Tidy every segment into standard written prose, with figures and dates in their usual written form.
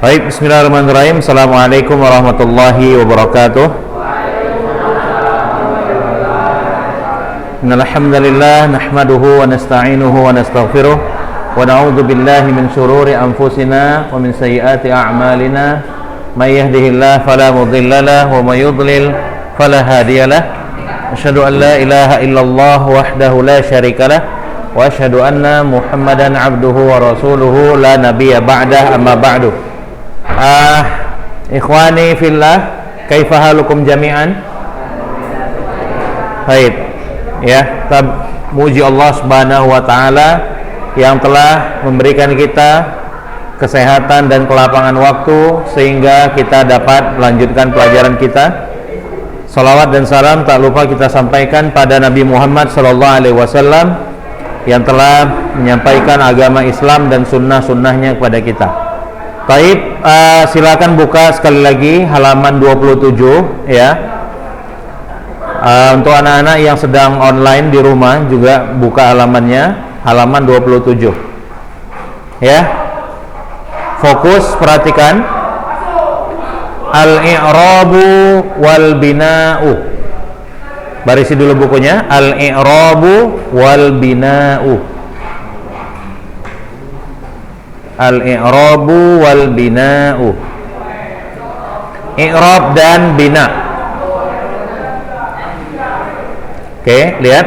Baik, bismillahirrahmanirrahim. Assalamualaikum warahmatullahi wabarakatuh. Innal hamdalillah nahmaduhu wa nasta'inuhu wa nastaghfiruh wa na'udzu billahi min shururi anfusina wa min sayyiati a'malina. May yahdihillahu fala mudhillalah wa may yudlil fala hadiyalah. Asyhadu an la ilaha illallah wahdahu la syarikalah wa asyhadu anna Muhammadan abduhu wa rasuluhu la nabiyya ba'dah, amma ba'du. Ikhwani fillah, kaifa halukum jami'an? Baik. Ya, kita muji Allah Subhanahu wa taala yang telah memberikan kita kesehatan dan kelapangan waktu sehingga kita dapat melanjutkan pelajaran kita. Salawat dan salam tak lupa kita sampaikan pada Nabi Muhammad SAW yang telah menyampaikan agama Islam dan sunnah-sunnahnya kepada kita. Baik, silakan buka sekali lagi halaman 27 ya. Untuk anak-anak yang sedang online di rumah juga buka halamannya, halaman 27 ya. Fokus, perhatikan. Al-i'rabu wal bina'u. Barisi dulu bukunya. Al-i'rabu wal bina'u. Al-i'rabu wal bina'u. I'rab dan bina. Oke, lihat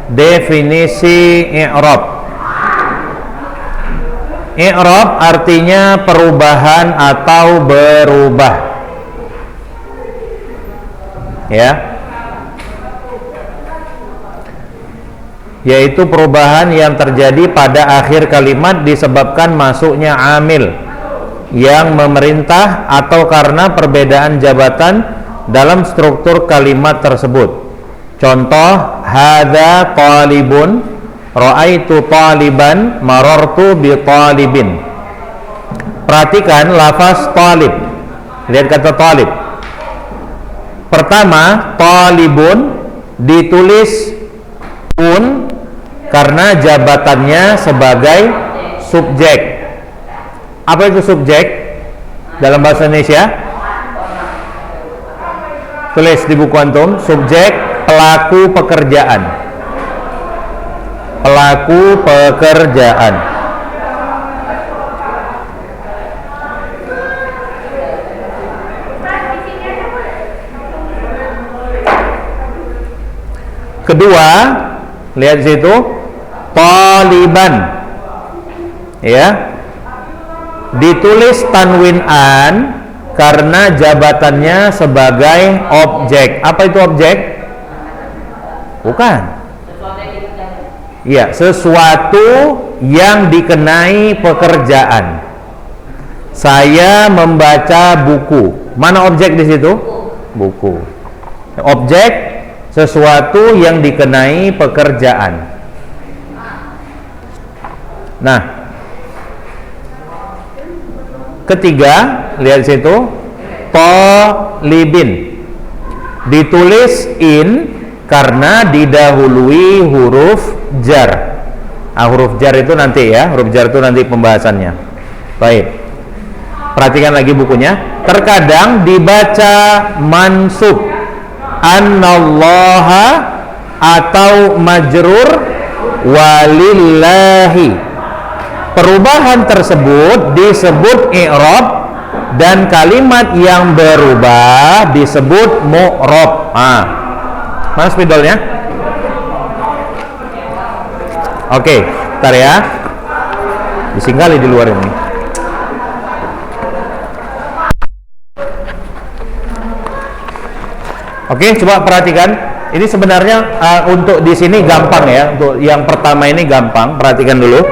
definisi i'rab. I'rab artinya perubahan atau berubah. Ya, yaitu perubahan yang terjadi pada akhir kalimat disebabkan masuknya amil yang memerintah atau karena perbedaan jabatan dalam struktur kalimat tersebut. Contoh, hadza talibun, ra'aitu taliban, marartu bi talibin. Perhatikan lafaz talib. Lihat kata talib. Pertama, talibun ditulis un karena jabatannya sebagai subjek. Apa itu subjek dalam bahasa Indonesia? Tulis di buku antum, subjek pelaku pekerjaan. Pelaku pekerjaan. Kedua, lihat situ, taliban. Ya. Ditulis tanwin an karena jabatannya sebagai objek. Apa itu objek? Bukan. Iya, sesuatu yang dikenai pekerjaan. Saya membaca buku. Mana objek di situ? Buku. Objek sesuatu yang dikenai pekerjaan. Nah, ketiga, lihat situ, talibin. Ditulis in karena didahului huruf jar. Huruf jar itu nanti ya, huruf jar itu nanti pembahasannya. Baik. Perhatikan lagi bukunya. Terkadang dibaca mansub annallaha atau majrur walillahi. Perubahan tersebut disebut i'rab dan kalimat yang berubah disebut mu'rab. Mana spidolnya? Oke, bentar ya. Disinggali di luar ini. Oke, coba perhatikan. Ini sebenarnya untuk di sini gampang ya. Untuk yang pertama ini gampang. Perhatikan dulu.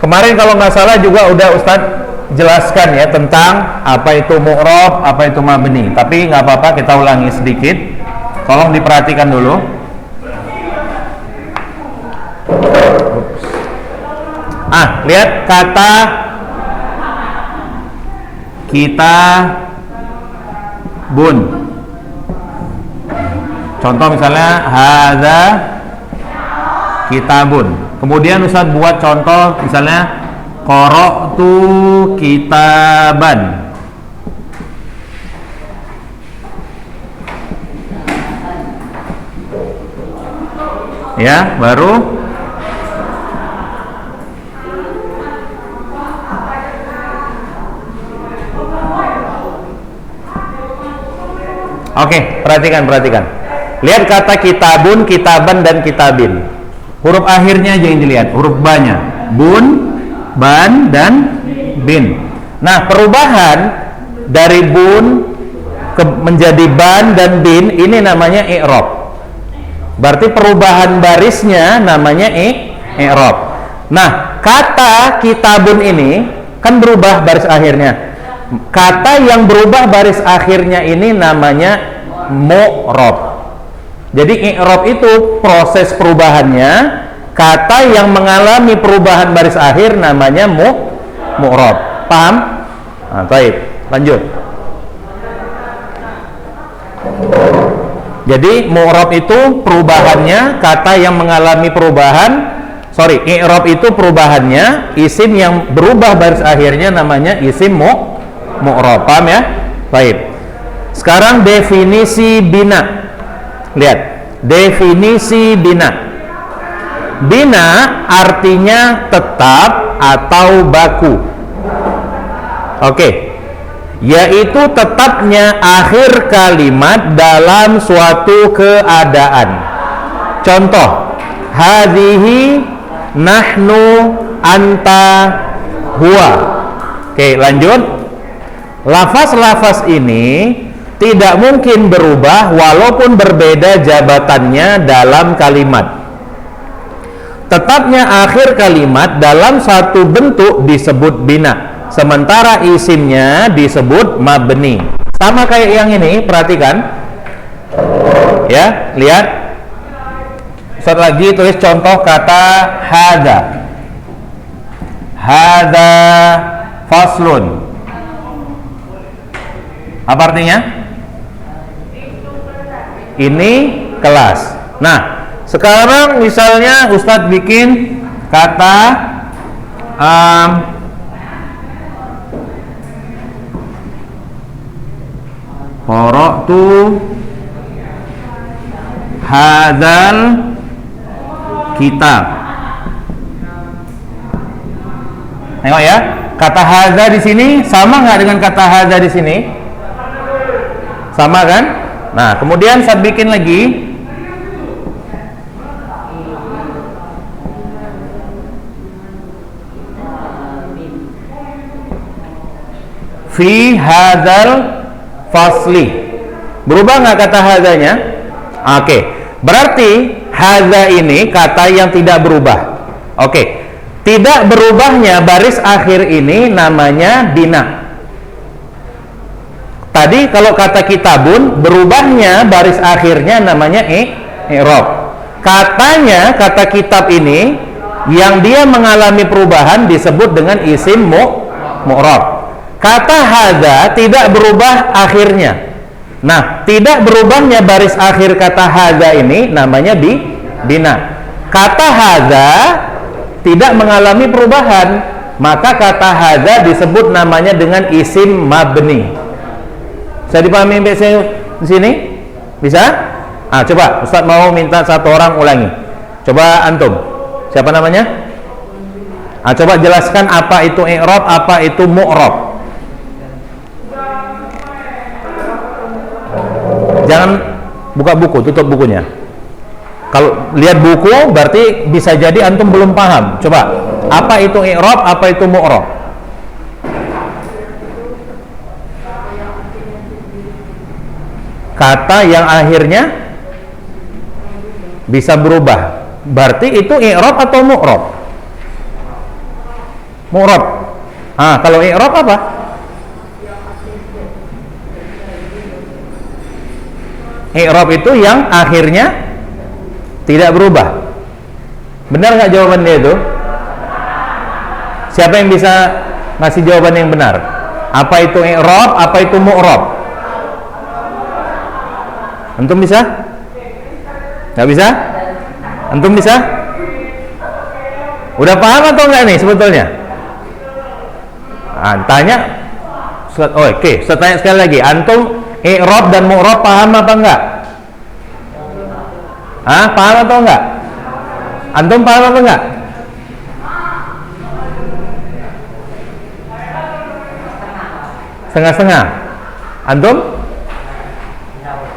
Kemarin kalau nggak salah juga udah Ustadz jelaskan ya tentang apa itu mu'rab, apa itu mabni. Tapi nggak apa-apa, kita ulangi sedikit. Tolong diperhatikan dulu. Lihat kata kita bun. Contoh misalnya hadza kitabun. Kemudian Ustaz buat contoh misalnya Qara'tu kitaban. Ya, baru Oke, perhatikan. Lihat kata kitabun, kitaban, dan kitabin. Huruf akhirnya aja yang dilihat, huruf ba-nya. Bun, ban, dan bin. Nah, perubahan dari bun menjadi ban dan bin ini namanya i'rab. Berarti perubahan barisnya namanya i'rab. Nah, kata kitabun ini kan berubah baris akhirnya. Kata yang berubah baris akhirnya ini namanya mu'rab. Jadi i'rab itu proses perubahannya. Kata yang mengalami perubahan baris akhir namanya mu'rab. Paham? Nah, baik, lanjut. Jadi mu'rab itu perubahannya, kata yang mengalami perubahan. I'rab itu perubahannya, isim yang berubah baris akhirnya namanya isim mu'rab. Paham ya? Baik. Sekarang definisi bina. Lihat, definisi bina. Bina artinya tetap atau baku. Oke. Yaitu tetapnya akhir kalimat dalam suatu keadaan. Contoh, hadhihi, nahnu, anta, huwa. Oke, lanjut. Lafaz-lafaz ini tidak mungkin berubah walaupun berbeda jabatannya dalam kalimat. Tetapnya akhir kalimat dalam satu bentuk disebut bina, sementara isimnya disebut mabni. Sama kayak yang ini, perhatikan. Ya, lihat. Ustaz lagi tulis contoh kata hadza. Hadza faslun. Apa artinya? Ini kelas. Nah, sekarang misalnya Ustadz bikin kata qara'tu hadzal kitab. Tengok ya, kata hadza di sini sama nggak dengan kata hadza di sini? Sama kan? Nah, kemudian saya bikin lagi fi hadzal fasli. Berubah nggak kata hadzanya? Oke. Berarti hadza ini kata yang tidak berubah. Oke. Tidak berubahnya baris akhir ini namanya bina. Tadi kalau kata kitabun berubahnya baris akhirnya namanya i'rab. Katanya kata kitab ini yang dia mengalami perubahan disebut dengan isim mu'rab. Kata hadza tidak berubah akhirnya. Nah, tidak berubahnya baris akhir kata hadza ini namanya bina. Kata hadza tidak mengalami perubahan, maka kata hadza disebut namanya dengan isim mabni. Saya dipahami saya di sini? Bisa? Coba Ustaz mau minta satu orang ulangi. Coba antum. Siapa namanya? Coba jelaskan apa itu i'rab, apa itu mu'rab. Jangan buka buku, tutup bukunya. Kalau lihat buku berarti bisa jadi antum belum paham. Coba, apa itu i'rab, apa itu mu'rab? Kata yang akhirnya bisa berubah. Berarti itu i'rab atau mu'rab? Mu'rab. Kalau i'rab apa? I'rab itu yang akhirnya tidak berubah. Benar nggak jawaban dia itu? Siapa yang bisa ngasih jawaban yang benar? Apa itu i'rab, apa itu mu'rab? Antum bisa? Nggak bisa? Antum bisa? Udah paham atau enggak nih sebetulnya? Tanya. Oke, saya tanya sekali lagi. Antum i'rab dan mu'rab paham apa enggak? Paham atau enggak? Antum paham apa enggak? Setengah-setengah. Antum?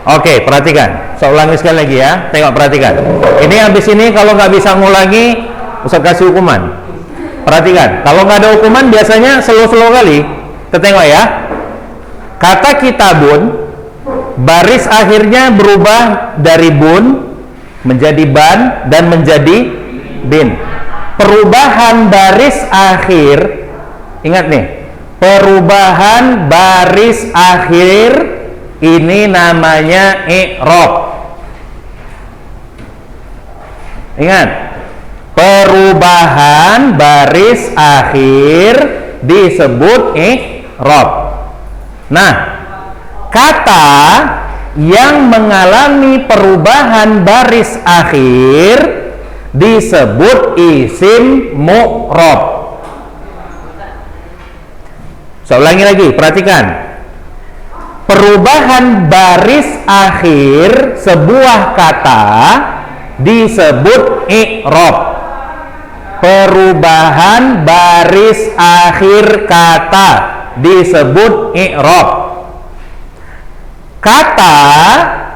Oke, perhatikan. Saya ulangi sekali lagi ya. Tengok, perhatikan. Ini habis ini kalau nggak bisa ngulangi, Ustaz kasih hukuman. Perhatikan. Kalau nggak ada hukuman, biasanya slow-slow kali. Kita tengok ya. Kata kitabun, baris akhirnya berubah dari bun menjadi ban dan menjadi bin. Perubahan baris akhir, ingat nih, perubahan baris akhir ini namanya i'rab. Ingat, perubahan baris akhir disebut i'rab. Nah, kata yang mengalami perubahan baris akhir disebut isim mu'rab. Saya ulangi lagi, perhatikan. Perubahan baris akhir sebuah kata disebut i'rab. Perubahan baris akhir kata disebut i'rab. Kata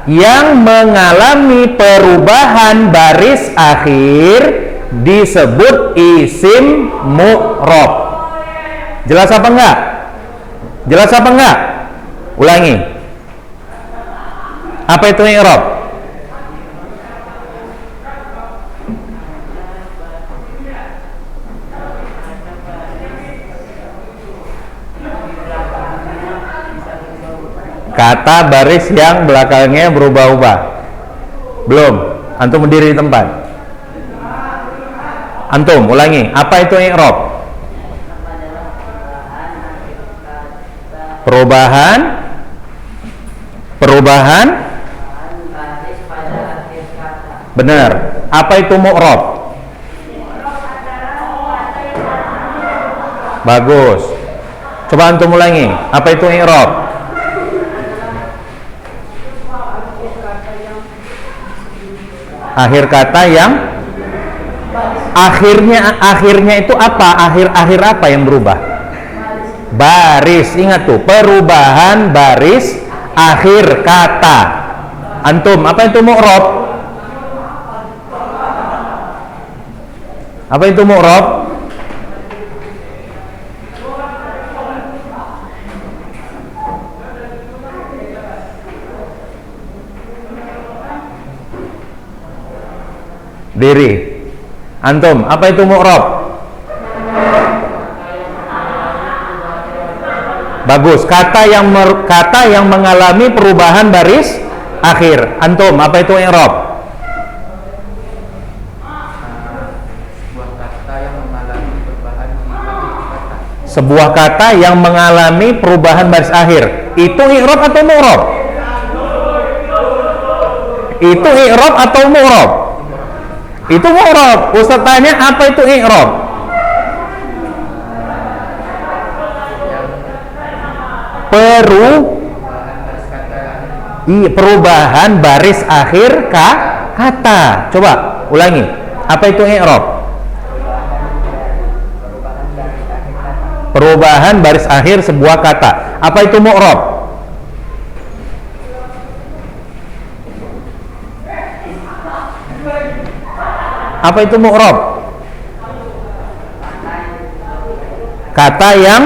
yang mengalami perubahan baris akhir disebut isim mu'rab. Jelas apa enggak? Jelas apa enggak? Ulangi. Apa itu i'rab? Kata baris yang belakangnya berubah-ubah. Belum. Antum berdiri di tempat. Antum ulangi. Apa itu i'rab? Perubahan benar. Apa itu mu'rab? Bagus. Coba antum ulangi. Apa itu i'rab? Akhir kata yang akhirnya itu apa? Akhir apa yang berubah? Baris. Ingat tuh, perubahan baris akhir kata. Antum, apa itu mu'rab? Apa itu mu'rab? Diri. Antum, apa itu mu'rab? Bagus. Kata yang mengalami perubahan baris akhir. Antum, apa itu i'rab? Sebuah kata yang mengalami perubahan baris akhir. Itu i'rab atau mu'rab? Itu i'rab atau mu'rab? Itu mu'rab. Ustaz tanya, apa itu i'rab? Perubahan baris akhir kata. Coba ulangi. Apa itu i'rab? Perubahan baris akhir sebuah kata. Apa itu mu'rab? Apa itu mu'rab? Kata yang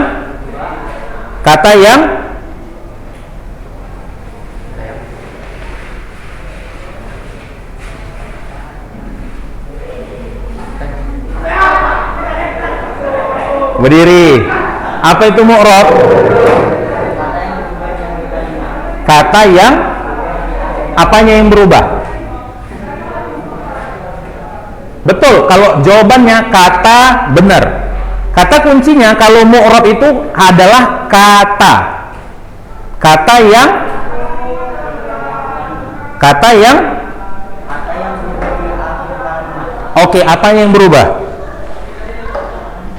berdiri. Apa itu mu'rab? Kata yang apanya yang berubah? Betul, kalau jawabannya kata benar. Kata kuncinya kalau mu'rab itu adalah kata. Kata yang Oke, apa yang berubah?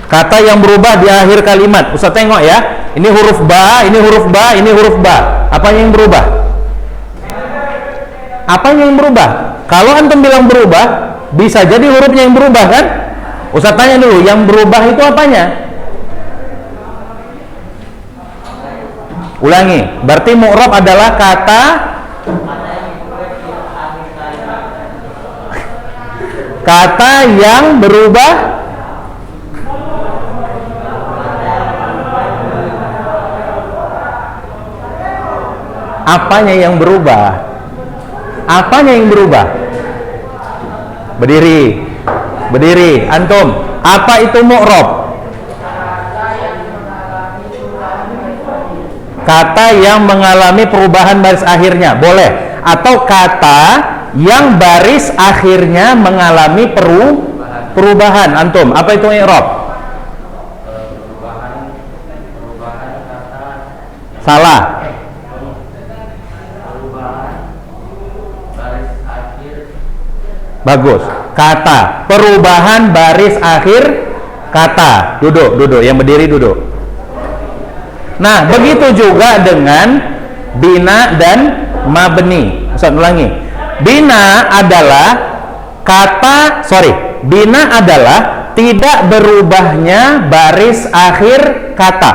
Kata yang berubah di akhir kalimat. Ustaz tengok ya. Ini huruf ba, ini huruf ba, ini huruf ba. Apanya yang berubah? Apanya yang berubah? Kalau antum bilang berubah, bisa jadi hurufnya yang berubah kan? Ustaz tanya dulu, yang berubah itu apanya? Ulangi. Berarti mu'rab adalah kata yang berubah. Apanya yang berubah? Apanya yang berubah? Berdiri. Berdiri. Antum, apa itu mu'rab? Kata yang mengalami perubahan baris akhirnya. Boleh. Atau kata yang baris akhirnya mengalami perubahan. Antum, apa itu i'rab? Salah. Bagus. Kata perubahan baris akhir kata. Duduk, duduk. Yang berdiri duduk. Nah, begitu juga dengan bina dan mabni. Ustaz ulangi. Bina adalah bina adalah tidak berubahnya baris akhir kata.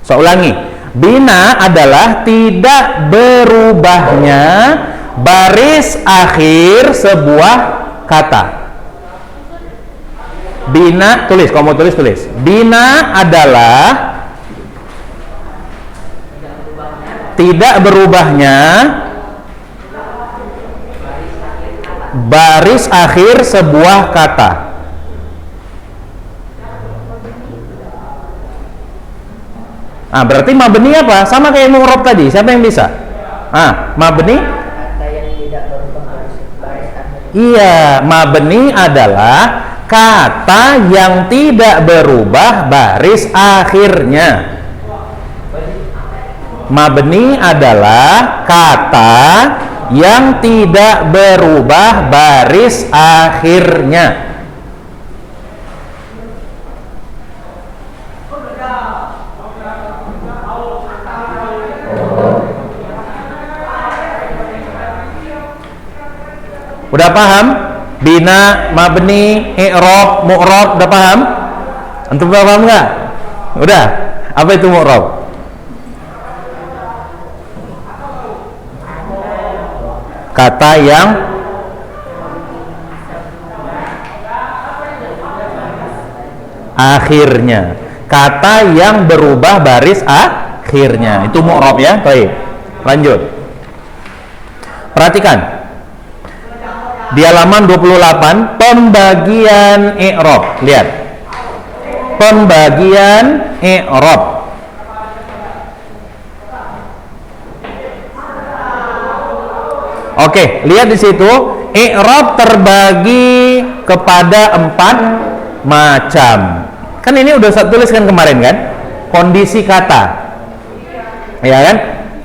Ustaz ulangi. Bina adalah tidak berubahnya baris akhir sebuah kata. Bina, tulis, kamu tulis. Bina adalah tidak berubahnya baris akhir sebuah kata. Ah, berarti mabni apa? Sama kayak mu'rab tadi. Siapa yang bisa? Mabni? Iya, mabni adalah kata yang tidak berubah baris akhirnya. Mabni adalah kata yang tidak berubah baris akhirnya. Udah paham? Bina, mabni, i'rab, mu'rab, udah paham? Antum udah paham nggak? Udah. Apa itu mu'rab? Kata yang akhirnya, kata yang berubah baris akhirnya, itu mu'rab ya. Baik, lanjut. Perhatikan di halaman 28 pembagian i'rab. Lihat pembagian i'rab. Oke, lihat di situ i'rab terbagi kepada 4 macam. Kan ini udah saya tuliskan kemarin kan? Kondisi kata. Ya kan?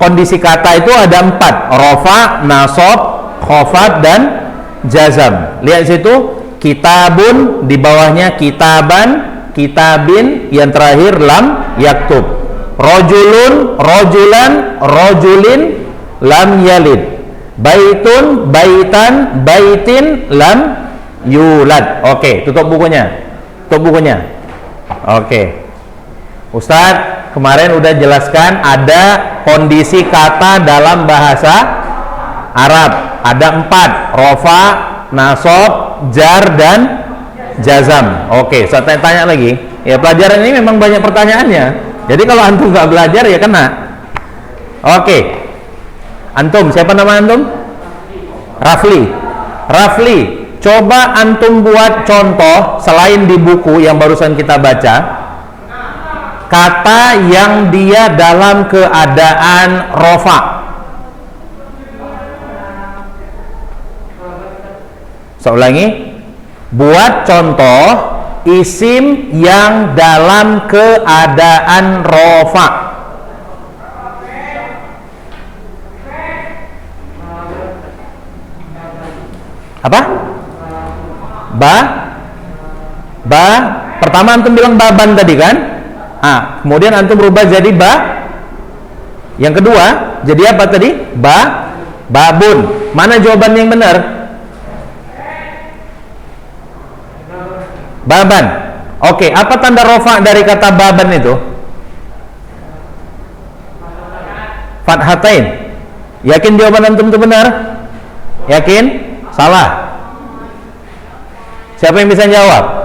Kondisi kata itu ada 4, rafa, nasab, khafad dan jazam. Lihat di situ kitabun, di bawahnya kitaban, kitabin, yang terakhir lam yaktub. Rajulun, rajulan, rajulin, lam yalid. Baitun, baitan, baitin, lam yulad. Oke, tutup bukunya. Tutup bukunya. Oke. Ustadz kemarin udah jelaskan ada kondisi kata dalam bahasa Arab. Ada 4, rafa, nasab, jar dan jazam. Oke, saya tanya lagi. Ya, pelajaran ini memang banyak pertanyaannya. Jadi kalau antum nggak belajar ya kena. Oke. Antum, siapa nama antum? Rafli. Rafli, coba antum buat contoh selain di buku yang barusan kita baca. Kata yang dia dalam keadaan rafa. Saya ulangi. Buat contoh isim yang dalam keadaan rafa. Apa? Pertama antum bilang baban tadi kan? Kemudian antum berubah jadi ba. Yang kedua jadi apa tadi? Babun. Mana jawaban yang benar? Baban. Oke, apa tanda rofa dari kata baban itu? Fathatain. Yakin jawaban antum itu benar? Yakin? Salah. Siapa yang bisa jawab?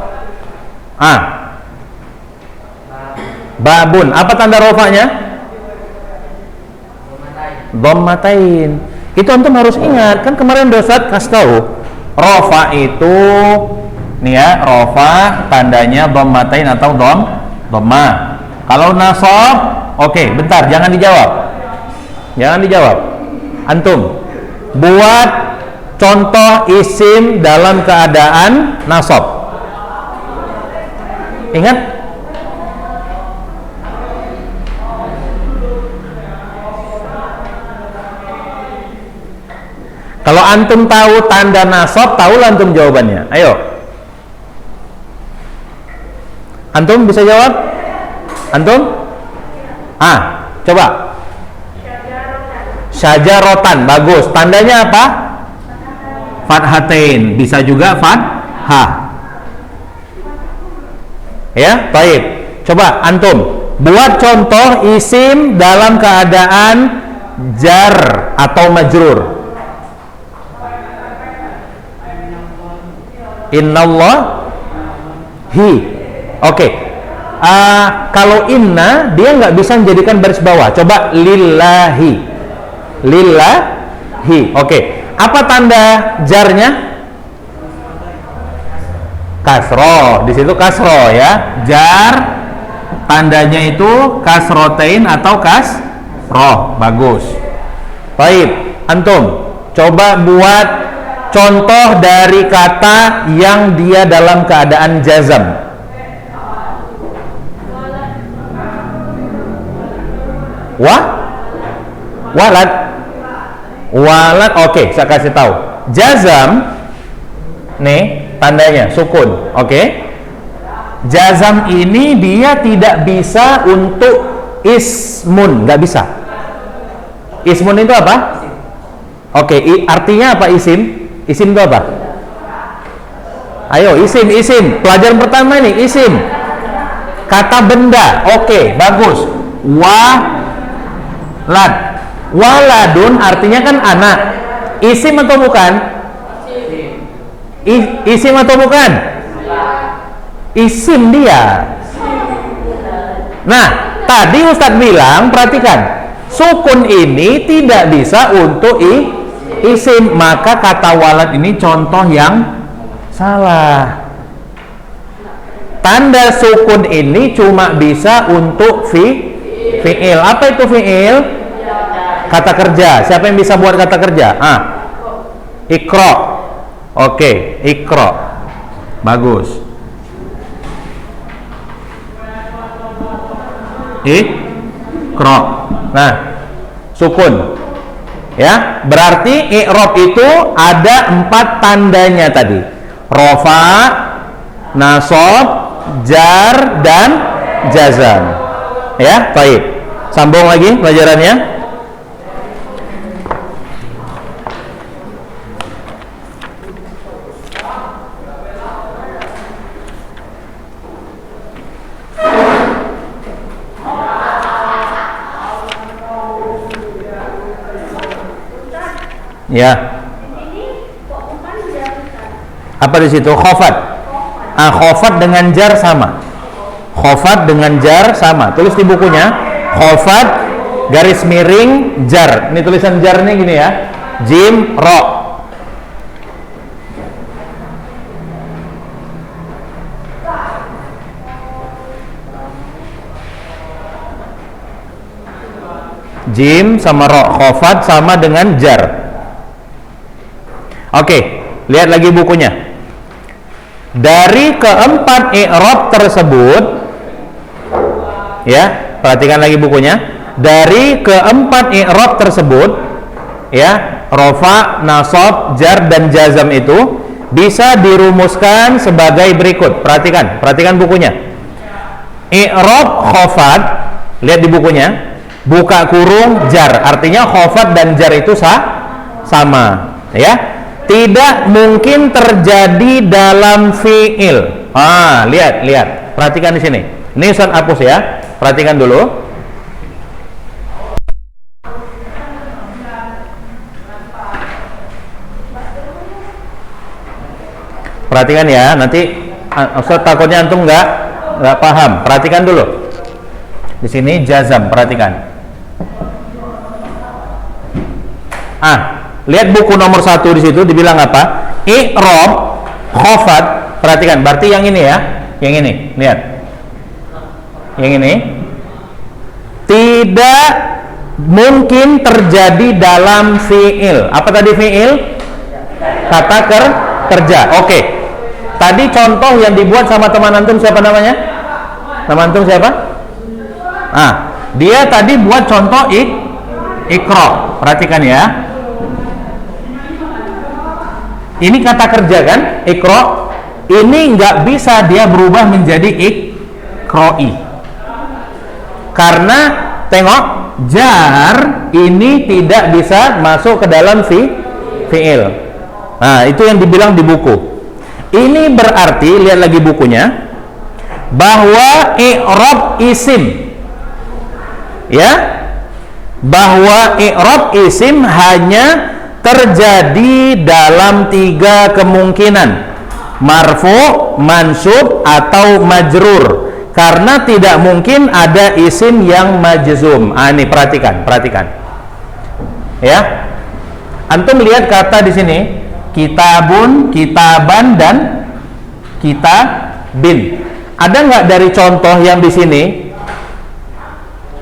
Babun. Apa tanda rofanya? Dhammatain. Itu antum harus ingat. Kan kemarin Ustaz kasih tahu, rofa itu nih ya, rofa tandanya dhammatain atau dhamma. Kalau nasab, oke, bentar, jangan dijawab. Jangan dijawab. Antum buat contoh isim dalam keadaan nasab. Ingat? Kalau antum tahu tanda nasab, tahu antum jawabannya. Ayo. Antum bisa jawab? Antum? Coba. Syajarotan. Bagus. Tandanya apa? Fathatain. Bisa juga fathah. Ya, baik. Coba antum buat contoh isim dalam keadaan jar atau majrur. Innallahi. Oke. Kalau inna dia nggak bisa menjadikan baris bawah. Coba lillahi. Lillahi. Oke. Apa tanda jarnya? Kasro. Di situ kasro ya. Jar tandanya itu kasrotain atau kasroh. Bagus. Baik. Antum coba buat contoh dari kata yang dia dalam keadaan jazam. Walad. Oke, saya kasih tahu. Jazam nih tandanya sukun. Oke. Jazam ini dia tidak bisa untuk ismun, nggak bisa. Ismun itu apa? Oke, artinya apa isim? Isim itu apa? Ayo, isim. Pelajaran pertama ini isim. Kata benda. Oke, bagus. Walad. Waladun artinya kan anak. Isim atau bukan? Isim atau bukan? Isim dia. Nah, tadi Ustadz bilang, perhatikan, sukun ini tidak bisa untuk isim, maka kata walad ini contoh yang salah. Tanda sukun ini cuma bisa untuk fi'il. Apa itu fi'il? Kata kerja. Siapa yang bisa buat kata kerja? Iqra. Oke, Iqra. Bagus. Iqra. Nah, sukun. Ya, berarti i'rab itu ada 4 tandanya tadi. Rafa, nasab, jar, dan jazam. Ya, baik. Sambung lagi pelajarannya. Ya. Apa di situ? Khofat. Khofat dengan jar sama. Khofat dengan jar sama. Tulis di bukunya. Khofat garis miring jar. Ini tulisan jarnya gini ya. Jim ro. Jim sama ro. Khofat sama dengan jar. Oke, lihat lagi bukunya. Dari keempat i'rab tersebut, ya, perhatikan lagi bukunya. Dari keempat i'rab tersebut, ya, rafa, nasab, jar, dan jazam itu bisa dirumuskan sebagai berikut. Perhatikan bukunya. I'rab khafad, lihat di bukunya, buka kurung jar, artinya khafad dan jar itu sama, ya. Tidak mungkin terjadi dalam fi'il. Lihat, perhatikan di sini. Ini Ustaz hapus ya, perhatikan dulu. Perhatikan ya, nanti Ustaz takutnya antum nggak paham. Perhatikan dulu. Di sini jazam, perhatikan. Lihat buku nomor 1 di situ dibilang apa? I'rab khafad. Perhatikan, berarti yang ini ya. Yang ini, lihat. Yang ini tidak mungkin terjadi dalam fi'il. Apa tadi fi'il? Kata kerja. Oke. Tadi contoh yang dibuat sama teman antum siapa namanya? Teman antum siapa? Dia tadi buat contoh ikra. Perhatikan ya. Ini kata kerja kan? Ikra. Ini nggak bisa dia berubah menjadi ikroi. Karena tengok, jar ini tidak bisa masuk ke dalam fi'il. Itu yang dibilang di buku. Ini berarti, lihat lagi bukunya, bahwa i'rab isim, ya, bahwa i'rab isim hanya terjadi dalam 3 kemungkinan: marfu, mansub, atau majrur. Karena tidak mungkin ada isim yang majzum. Ini perhatikan. Ya, antum lihat kata di sini. Kitabun, kitaban, dan kitabin. Ada nggak dari contoh yang di sini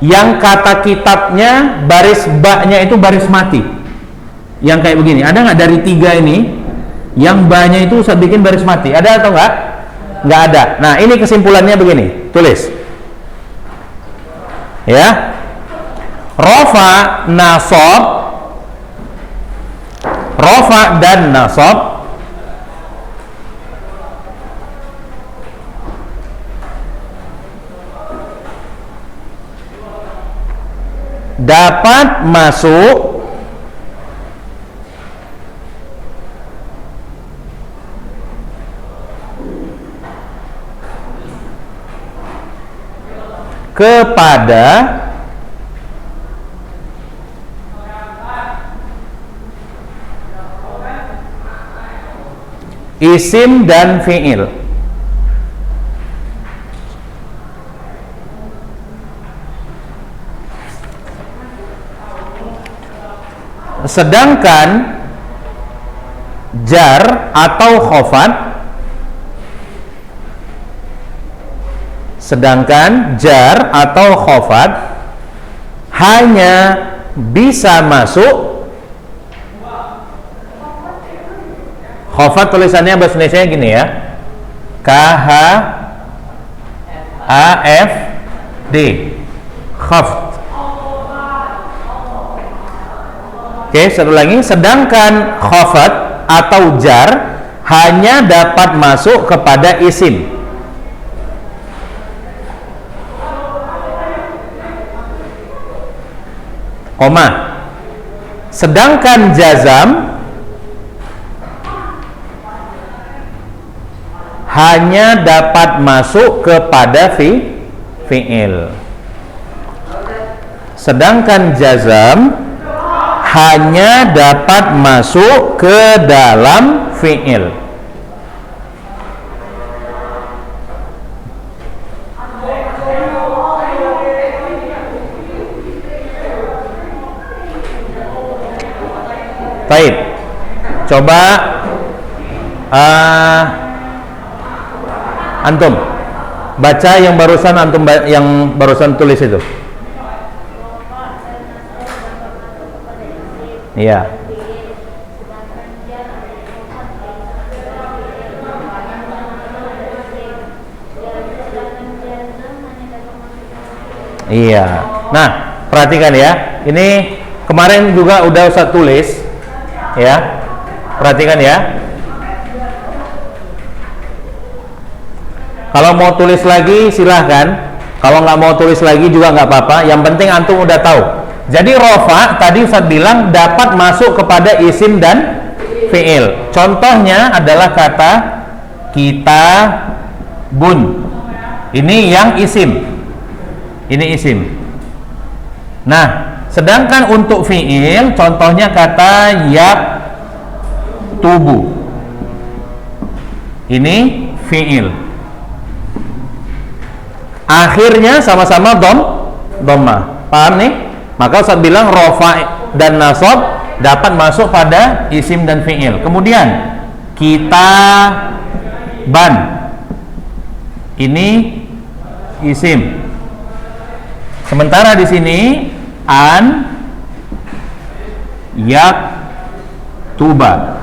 yang kata kitabnya baris ba-nya itu baris mati? Yang kayak begini. Ada nggak dari 3 ini yang ba-nya itu saya bikin baris mati? Ada atau nggak? Nggak ada. Nah, ini kesimpulannya begini. Tulis. Ya. Rafa, nasab, rafa dan nasab dapat masuk kepada isim dan fi'il. Sedangkan jar atau khafad hanya bisa masuk. Khafad tulisannya bahasa Indonesia gini ya, KHAFD, khafd. Oke, satu lagi. Sedangkan khafad atau jar hanya dapat masuk kepada isim. Koma. Sedangkan jazam hanya dapat masuk kepada fi'il. Sedangkan jazam hanya dapat masuk ke dalam fi'il. Baik. Coba antum baca yang barusan tulis itu. Iya. Iya. Nah, perhatikan ya. Ini kemarin juga udah Ustaz tulis. Ya. Perhatikan ya. Kalau mau tulis lagi silahkan. Kalau nggak mau tulis lagi juga nggak apa-apa. Yang penting antum udah tahu. Jadi rofa tadi Ustaz bilang dapat masuk kepada isim dan fi'il. Contohnya adalah kata kita bun. Ini yang isim. Ini isim. Nah, sedangkan untuk fi'il contohnya kata yak tubu. Ini fi'il. Akhirnya sama-sama dhammah. Paham nih? Maka Ustaz bilang rofa dan nasab dapat masuk pada isim dan fi'il. Kemudian kita ban. Ini isim. Sementara di sini an yak tuba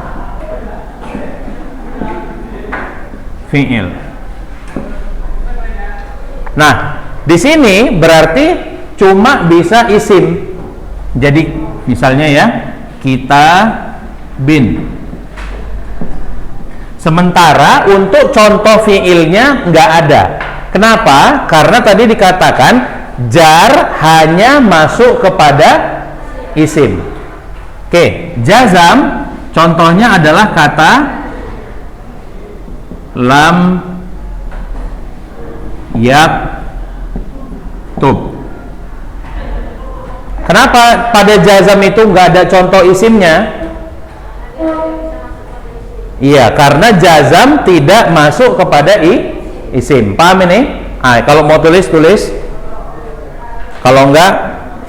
fi'il. Nah, di sini berarti cuma bisa isim. Jadi misalnya ya, kita bin. Sementara untuk contoh fi'ilnya nggak ada. Kenapa? Karena tadi dikatakan jar hanya masuk kepada isim. Oke, jazam contohnya adalah kata lam yaktub. Kenapa pada jazam itu nggak ada contoh isimnya? Iya, karena jazam tidak masuk kepada isim. Paham ini? Kalau mau tulis. Kalau enggak,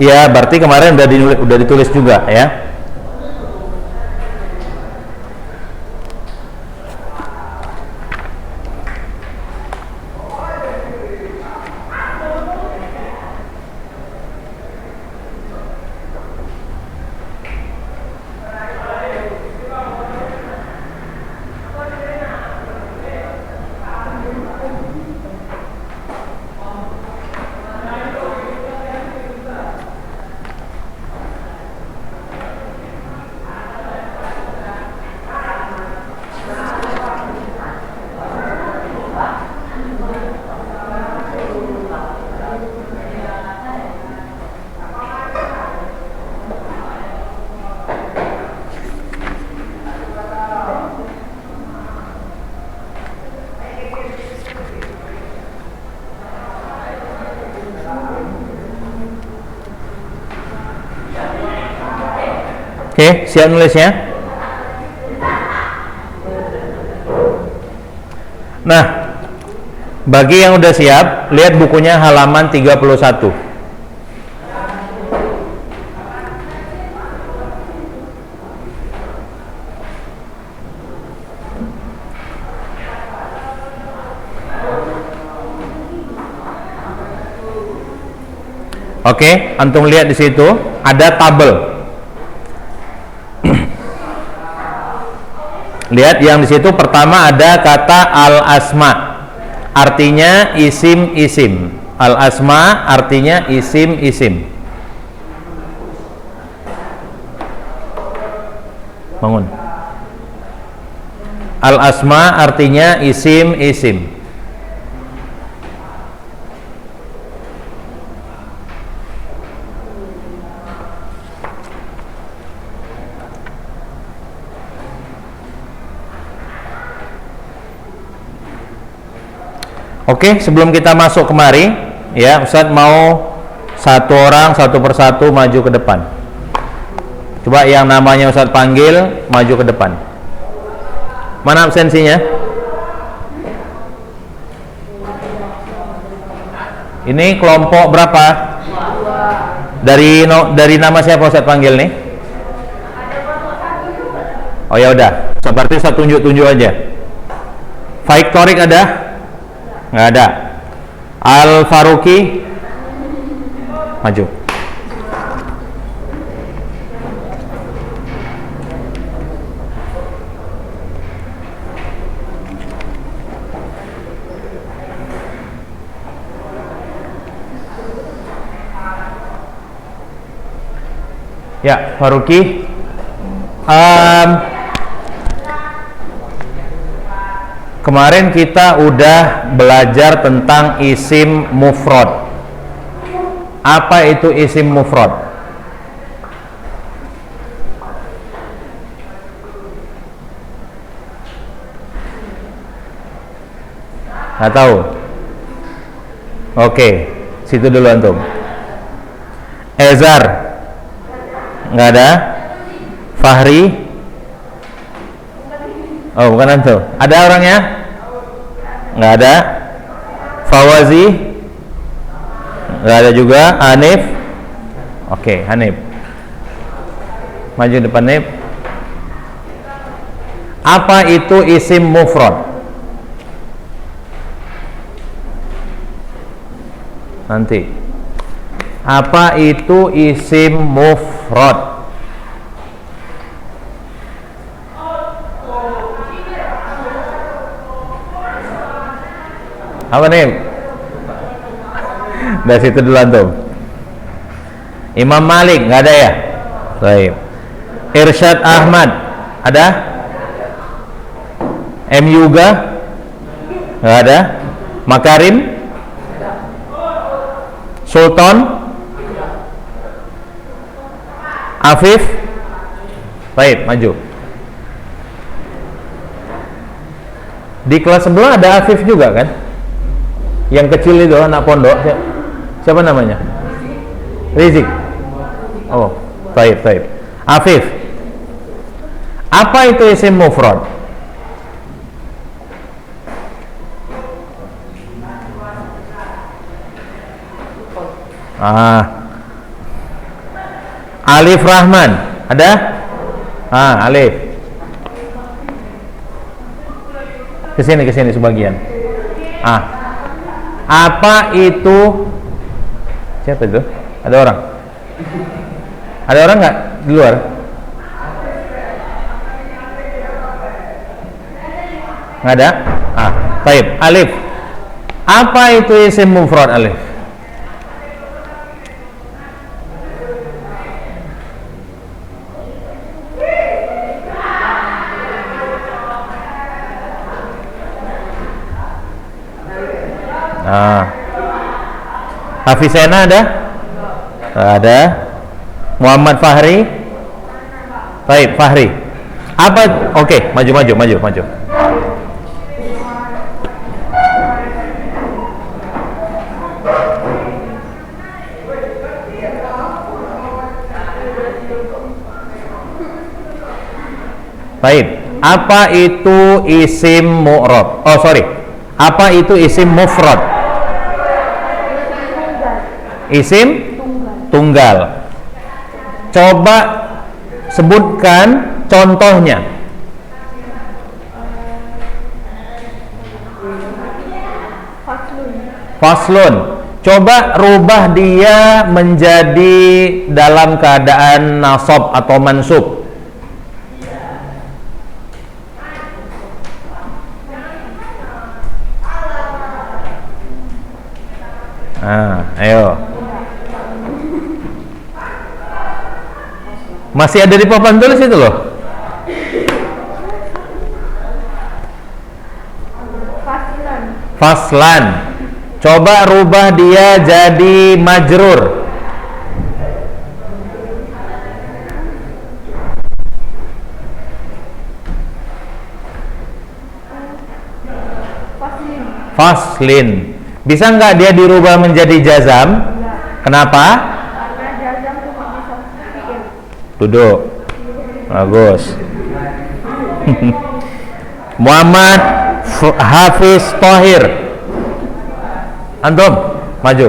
ya berarti kemarin udah ditulis juga ya. Oke, siap nulisnya? Nah, bagi yang udah siap, lihat bukunya halaman 31. Oke, antum lihat di situ ada tabel. Lihat yang di situ pertama ada kata al-asma, artinya isim-isim. Al-asma artinya isim-isim. Bangun. Al-asma artinya isim-isim. Oke, sebelum kita masuk kemari, ya, Ustadz mau satu orang satu persatu maju ke depan. Coba yang namanya Ustadz panggil maju ke depan. Mana absensinya? Ini kelompok berapa? Dari nama siapa Ustadz panggil nih? Oh ya udah, seperti saya tunjuk-tunjuk aja. Faik Torik ada? Nggak ada. Al Faruqi maju. Ya, Faruqi. Kemarin kita udah belajar tentang isim mufrad. Apa itu isim mufrad? Nggak tahu? Oke, situ dulu antum. Ezar, nggak ada. Fahri, oh bukan antum. Ada orangnya? Nggak ada. Fawazi, nggak ada juga. Hanif, oke, Hanif. Maju depan Hanif. Apa itu isim mufrad? Nanti. Apa itu isim mufrad? Apa nih? Dari situ dulu antum. Imam Malik nggak ada ya? Baik. Irsyad Ahmad ada? M Yuga nggak ada? Makarim? Sultan? Afif? Baik, maju. Di kelas sebelah ada Afif juga kan? Yang kecil itu anak pondok. Siapa namanya? Rizik. Oh, baik, baik. Afif. Apa itu isim mufrad? Alif Rahman ada? Alif. Kesini sebagian. Apa itu? Siapa itu? Ada orang? Ada orang nggak di luar? Nggak ada? Baik. Alif. Apa itu isim mufrad alif? Hafizena ada? Ada. Muhammad Fahri? Baik, Fahri. Apa? Oke, maju. Baik. Apa itu isim mu'rab? Oh, sorry. Apa itu isim mufrad? Isim tunggal. Coba sebutkan contohnya. Faslun. Coba rubah dia menjadi dalam keadaan nasab atau mansub. Ayo. Masih ada di papan tulis itu loh. Faslan. Coba rubah dia jadi majrur. Faslin. Bisa nggak dia dirubah menjadi jazam? Kenapa? Duduk. Bagus. Muhammad Hafiz Thohir. Antum, maju.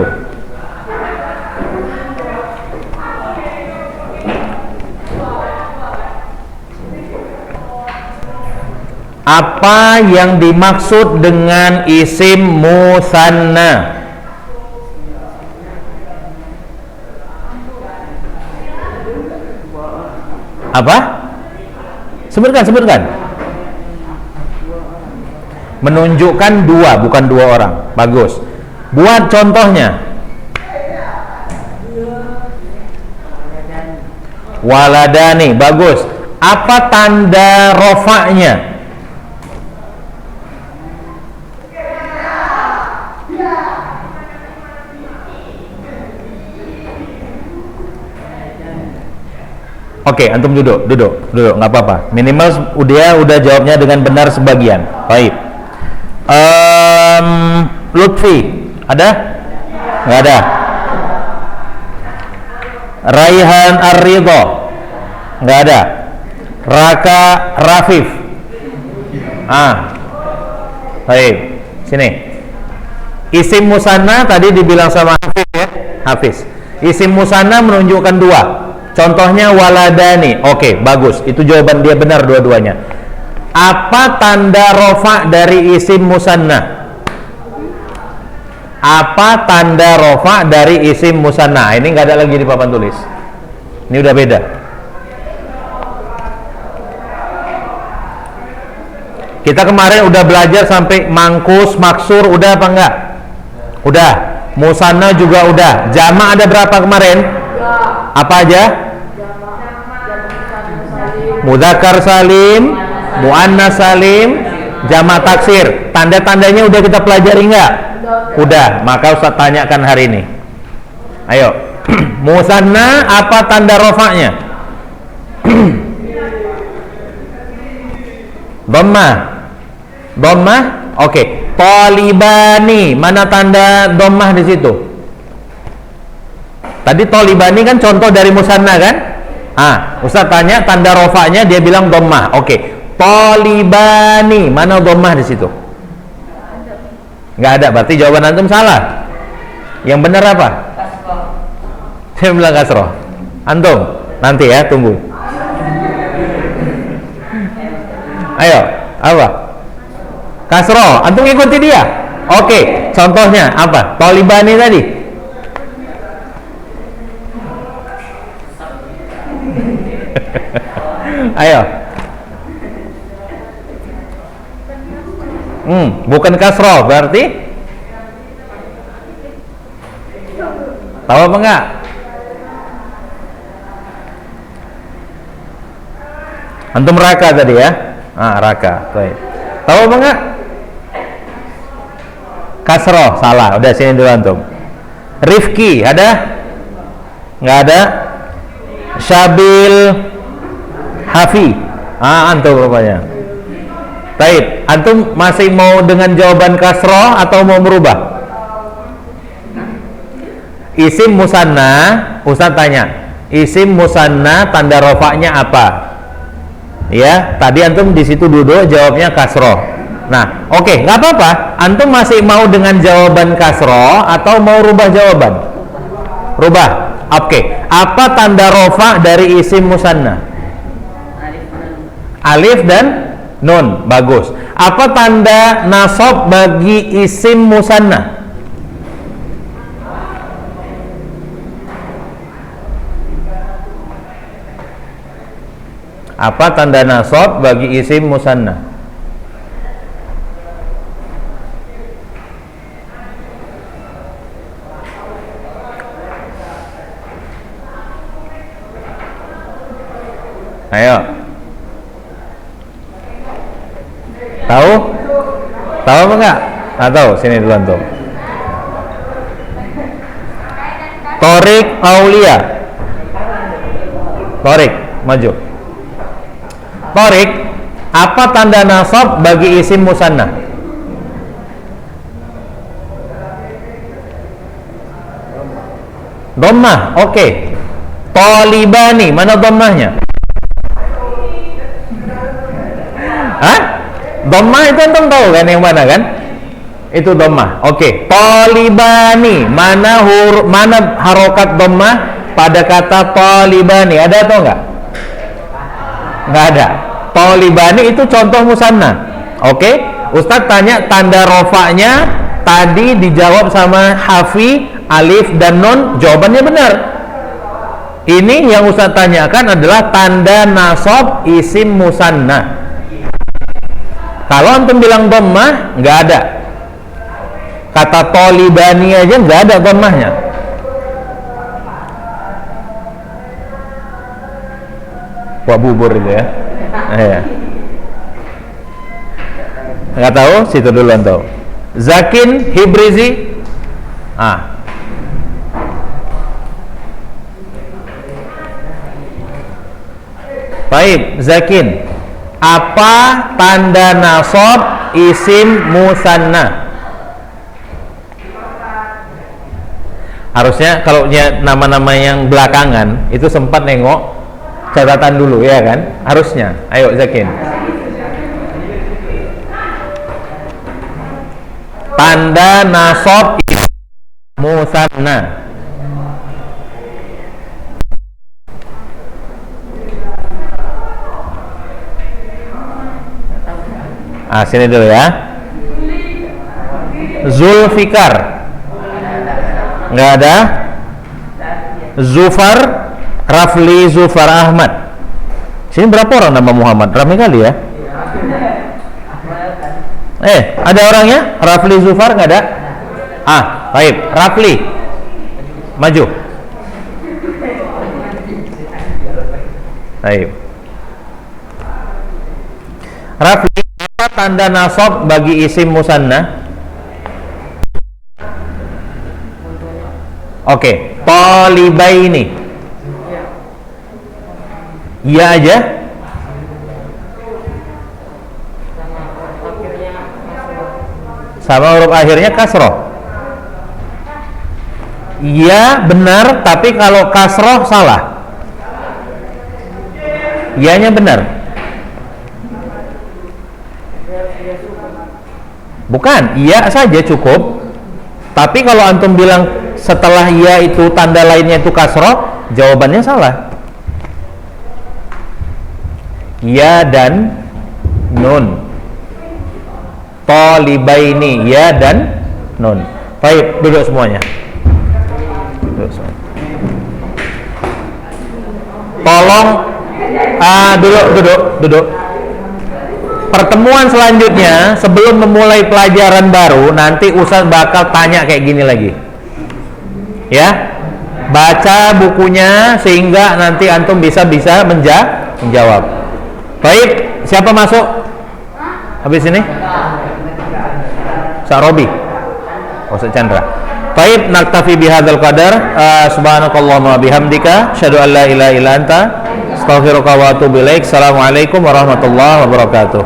Apa yang dimaksud dengan isim musanna? Apa? Sebutkan. Menunjukkan dua, bukan dua orang. Bagus. Buat contohnya. Waladani. Bagus. Apa tanda rofa'nya? Oke, antum duduk, nggak apa-apa. Minimal dia udah jawabnya dengan benar sebagian. Baik. Lutfi, ada? Nggak ada. Raihan Ar-Ridho, nggak ada. Raka Rafif. Baik, sini. Isim musanna tadi dibilang sama Hafiz ya, Hafiz. Isim musanna menunjukkan dua. Contohnya waladani. Oke, bagus. Itu jawaban dia benar dua-duanya. Apa tanda rofa dari isim musanna? Apa tanda rofa dari isim musanna? Ini nggak ada lagi di papan tulis. Ini udah beda. Kita kemarin udah belajar sampai mangkus, maksur, udah apa enggak? Udah. Musanna juga udah. Jama' ada berapa kemarin? Apa aja? Mudzakkar salim, muannas salim, jama' taksir. Tanda-tandanya udah kita pelajari enggak? Udah. Maka Ustaz tanyakan hari ini. Ayo. Musanna apa tanda rofa'nya? Dhammah. Oke. Tolibani, mana tanda dhammah di situ? Tadi tolibani kan contoh dari musanna kan? Ustaz tanya tanda rofa'nya, dia bilang dhammah. Oke. Tolibani, mana dhammah di situ? Nggak ada, berarti jawaban antum salah. Yang benar apa? Kasroh. Saya bilang kasroh. Antum, nanti ya, tunggu. Ayo, apa? Kasroh, antum ikuti dia. Oke, contohnya apa? Tolibani tadi. Ayo. Bukan kasroh, berarti tahu apa enggak? Antum raka tadi ya? Raka. Baik. Tahu apa enggak? Kasroh, salah. Udah sini dulu antum. Rifki, ada? Enggak ada? Syabil Hafi. Antum rupanya. Baik, antum masih mau dengan jawaban kasroh atau mau merubah? Isim musanna, Ustaz tanya. Isim musanna tanda rofaknya apa? Ya, tadi antum di situ duduk jawabnya kasroh. Nah, oke, nggak apa-apa. Antum masih mau dengan jawaban kasroh atau mau rubah jawaban? Rubah. Oke. Apa tanda rofa dari isim musanna? Alif dan nun. Bagus. Apa tanda nasab bagi isim musanna? Apa tanda nasab bagi isim musanna? Ayo. Tahu? Tahu apa enggak? Tahu, sini dulu antum. Torik Aulia. Torik, maju. Torik, apa tanda nasab bagi isim musanna? Dhammah, oke. Tolibani, mana dhammahnya? Dhammah itu antum tahu kan yang mana kan? Itu dhammah. Oke. Tolibani, mana harokat dhammah pada kata tolibani? Ada atau enggak? Nggak ada. Tolibani itu contoh musanna. Oke, Ustadz tanya tanda rofaknya, tadi dijawab sama Hafi, alif dan nun, jawabannya benar. Ini yang Ustadz tanyakan adalah tanda nasab isim musanna. Kalau antum bilang dhammah, nggak ada. Kata tolibani aja nggak ada dhammahnya. Wah, bubur itu ya. Ya. Nggak tahu, situ dulu antum. Zakin Hibrizi. Baik, Zakin. Apa tanda nasab isim musanna? Harusnya kalau nama-nama yang belakangan itu sempat nengok catatan dulu ya kan? Harusnya. Ayo Zakin. Tanda nasab isim musanna. Sini dulu ya. Zulfikar nggak ada. Zufar, Rafli, Zufar Ahmad. Sini berapa orang nama Muhammad? Ramai kali ya. Ada orangnya? Rafli, Zufar nggak ada? Baik. Rafli, maju. Baik. Rafli, apa tanda nasab bagi isim musanna? Oke, talibaini. Iya aja. Sama huruf akhirnya kasroh. Iya benar, tapi kalau kasroh salah. Iyanya benar. Bukan, iya saja cukup. Tapi kalau antum bilang setelah iya itu tanda lainnya itu kasroh, jawabannya salah. Ya dan nun. Talibaini, ya dan nun. Baik, duduk semuanya. Duduk semuanya. Tolong duduk. Pertemuan selanjutnya sebelum memulai pelajaran baru, nanti Ustaz bakal tanya kayak gini lagi. Ya, baca bukunya sehingga nanti antum bisa menjawab. Baik, siapa masuk habis ini? Sa Robi, Ustaz Chandra. Baik, naktafi bihadzal qadar. Subhanakallahumma bihamdika, asyhadu an la ilaha illa anta, astaghfiruka wa atubu ilaik. Assalamualaikum warahmatullahi wabarakatuh.